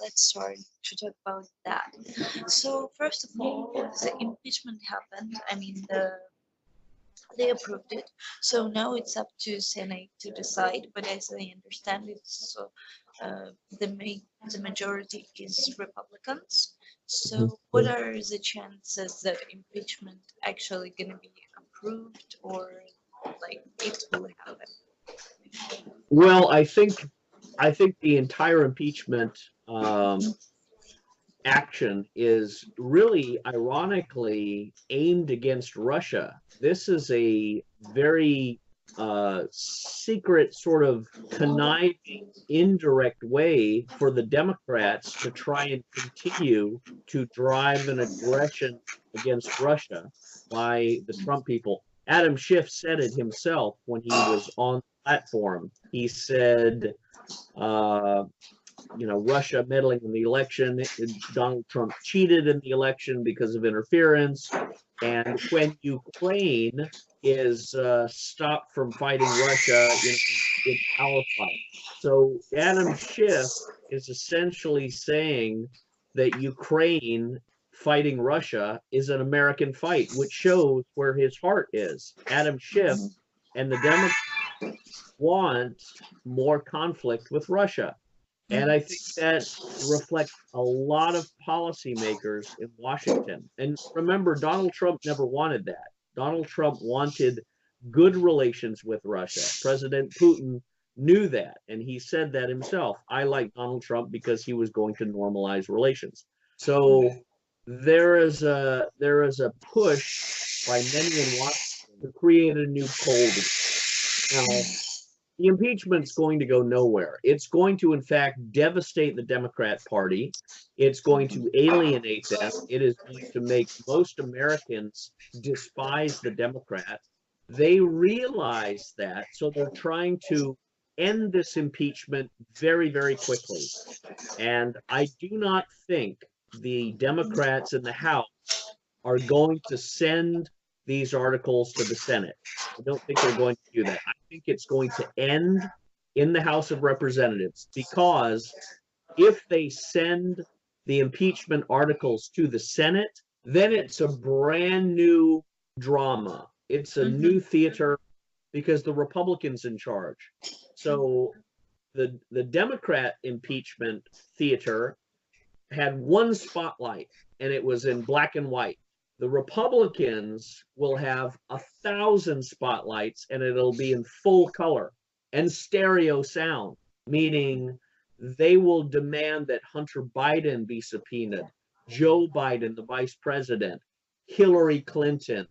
Let's start to talk about that. So first of all, the impeachment happened. I mean, they approved it. So now it's up to Senate to decide. But as I understand it, so the majority is Republicans. So what are the chances that impeachment actually going to be approved, or like it will happen? Well, I think the entire impeachment action is really ironically aimed against Russia. This is a very secret, sort of conniving, indirect way for the Democrats to try and continue to drive an aggression against Russia by the Trump people. Adam Schiff said it himself when he was on the platform. He said, Russia meddling in the election. Donald Trump cheated in the election because of interference. And when Ukraine is stopped from fighting Russia, it's our fight. So Adam Schiff is essentially saying that Ukraine fighting Russia is an American fight, which shows where his heart is. Adam Schiff and the Democrats want more conflict with Russia. And I think that reflects a lot of policymakers in Washington. And remember, Donald Trump never wanted that. Donald Trump wanted good relations with Russia. President Putin knew that, and he said that himself. I like Donald Trump because he was going to normalize relations. So there is a push by many in Washington to create a new Cold War. Now, the impeachment's going to go nowhere. It's going to, in fact, devastate the Democrat Party. It's going to alienate them. It is going to make most Americans despise the Democrats. They realize that, so they're trying to end this impeachment very, very quickly. And I do not think the Democrats in the House are going to send these articles to the Senate. I don't think they're going to do that. I think it's going to end in the House of Representatives, because if they send the impeachment articles to the Senate, then it's a brand new drama. It's a new theater because the Republicans in charge. So the Democrat impeachment theater had one spotlight, and it was in black and white. The Republicans will have 1,000 spotlights, and it'll be in full color and stereo sound, meaning they will demand that Hunter Biden be subpoenaed, Joe Biden, the vice president, Hillary Clinton,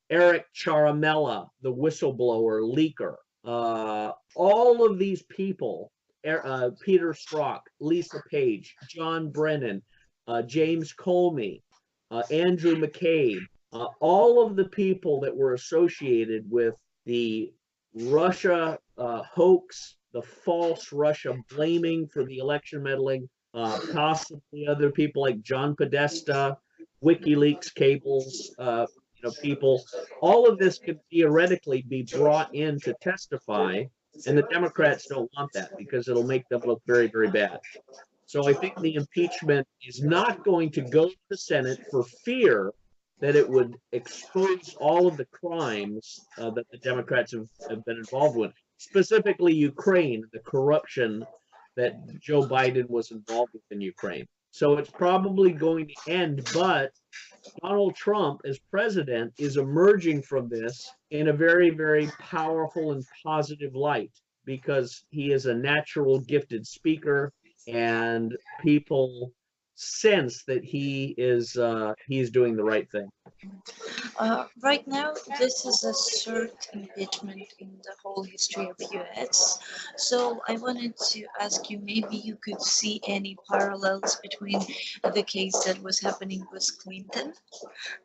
Eric Charamella, the whistleblower leaker, all of these people, Peter Strzok, Lisa Page, John Brennan, James Comey, Andrew McCabe, all of the people that were associated with the Russia hoax, the false Russia blaming for the election meddling, possibly other people like John Podesta, WikiLeaks cables, people, all of this could theoretically be brought in to testify, and the Democrats don't want that because it'll make them look very, very bad. So I think the impeachment is not going to go to the Senate for fear that it would expose all of the crimes that the Democrats have been involved with, specifically Ukraine, the corruption that Joe Biden was involved with in Ukraine. So it's probably going to end, but Donald Trump, as president, is emerging from this in a very, very powerful and positive light because he is a natural gifted speaker, and people sense that he is doing the right thing. Right now, this is a third impeachment in the whole history of US. So I wanted to ask you, maybe you could see any parallels between the case that was happening with Clinton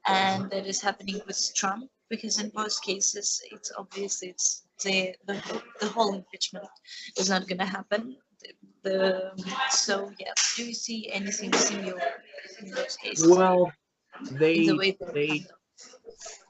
and that is happening with Trump, because in both cases, it's obvious it's the whole impeachment is not going to happen. So yeah, do you see anything similar in those cases Well, in the they way they they handle?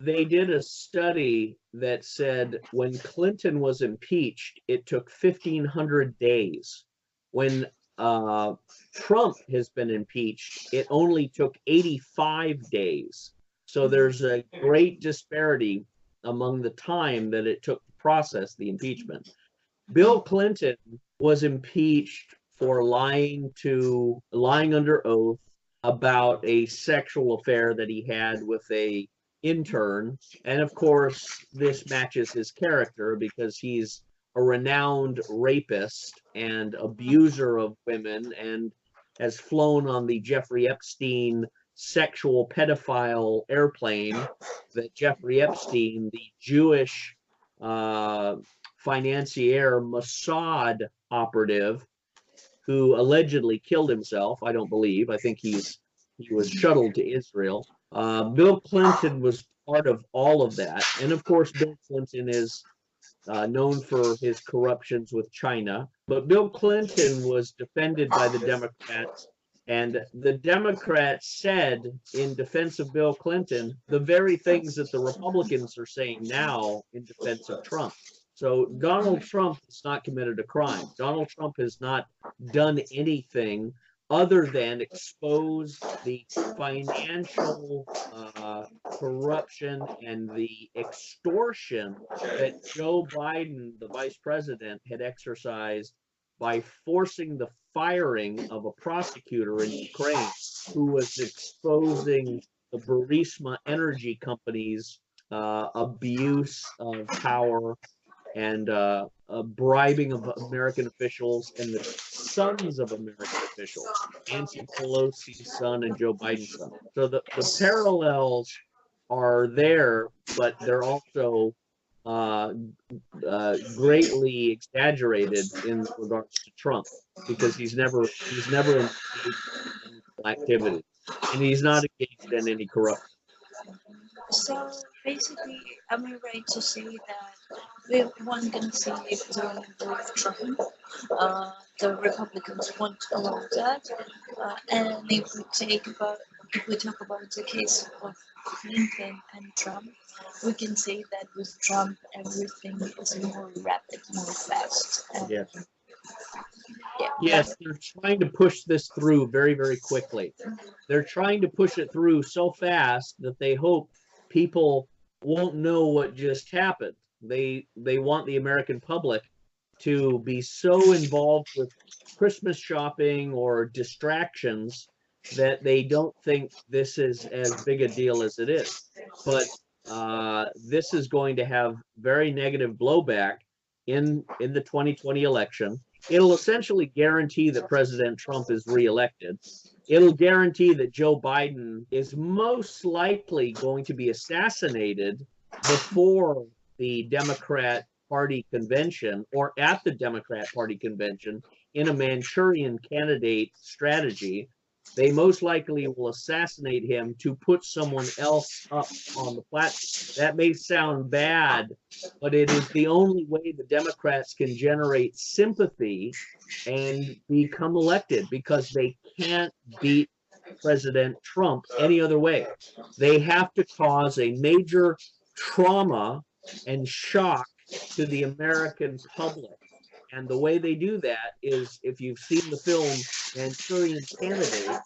they did a study that said when Clinton was impeached, it took 1,500 days. When Trump has been impeached, it only took 85 days. So there's a great disparity among the time that it took to process the impeachment. Bill Clinton was impeached for lying under oath about a sexual affair that he had with a intern. And of course, this matches his character because he's a renowned rapist and abuser of women and has flown on the Jeffrey Epstein sexual pedophile airplane that Jeffrey Epstein, the Jewish financier Mossad operative who allegedly killed himself. I don't believe. I think he was shuttled to Israel. Bill Clinton was part of all of that, and of course, Bill Clinton is known for his corruptions with China. But Bill Clinton was defended by the Democrats, and the Democrats said in defense of Bill Clinton the very things that the Republicans are saying now in defense of Trump. So Donald Trump has not committed a crime. Donald Trump has not done anything other than expose the financial corruption and the extortion that Joe Biden, the vice president, had exercised by forcing the firing of a prosecutor in Ukraine who was exposing the Burisma Energy Company's abuse of power and bribing of American officials and the sons of American officials, Nancy Pelosi's son and Joe Biden's son. So the parallels are there, but they're also greatly exaggerated in regards to Trump because he's never engaged in activity, and he's not engaged in any corruption. So basically, am I right to say that we weren't going to see it during both Trump? The Republicans won't allow that, and if we talk about the case of Clinton and Trump, we can say that with Trump everything is more rapid, more fast. And Yes. yeah, Yes, they're trying to push this through very, very quickly. They're trying to push it through so fast that they hope people won't know what just happened. They want the American public to be so involved with Christmas shopping or distractions that they don't think this is as big a deal as it is. But this is going to have very negative blowback in the 2020 election. It'll essentially guarantee that President Trump is reelected. It'll guarantee that Joe Biden is most likely going to be assassinated before the Democrat Party convention or at the Democrat Party convention in a Manchurian candidate strategy. They most likely will assassinate him to put someone else up on the platform. That may sound bad, but it is the only way the Democrats can generate sympathy and become elected because they can't beat President Trump any other way. They have to cause a major trauma and shock to the American public. And the way they do that is, if you've seen the film Manchurian Candidate,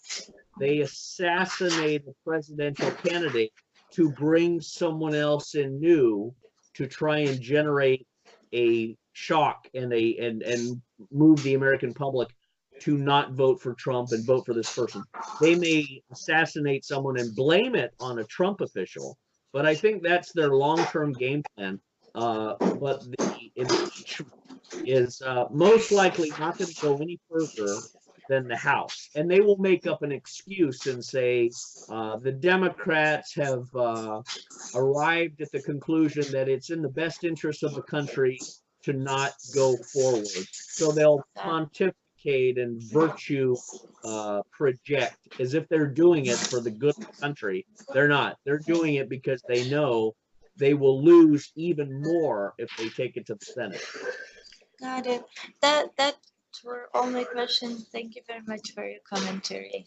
they assassinate a presidential candidate to bring someone else in new to try and generate a shock and move the American public to not vote for Trump and vote for this person. They may assassinate someone and blame it on a Trump official, but I think that's their long-term game plan. But the impeachment is most likely not going to go any further than the House. And they will make up an excuse and say the Democrats have arrived at the conclusion that it's in the best interest of the country to not go forward. So they'll pontificate and virtue project as if they're doing it for the good of the country. They're not. They're doing it because they know they will lose even more if they take it to the Senate. Got it. That were all my questions. Thank you very much for your commentary.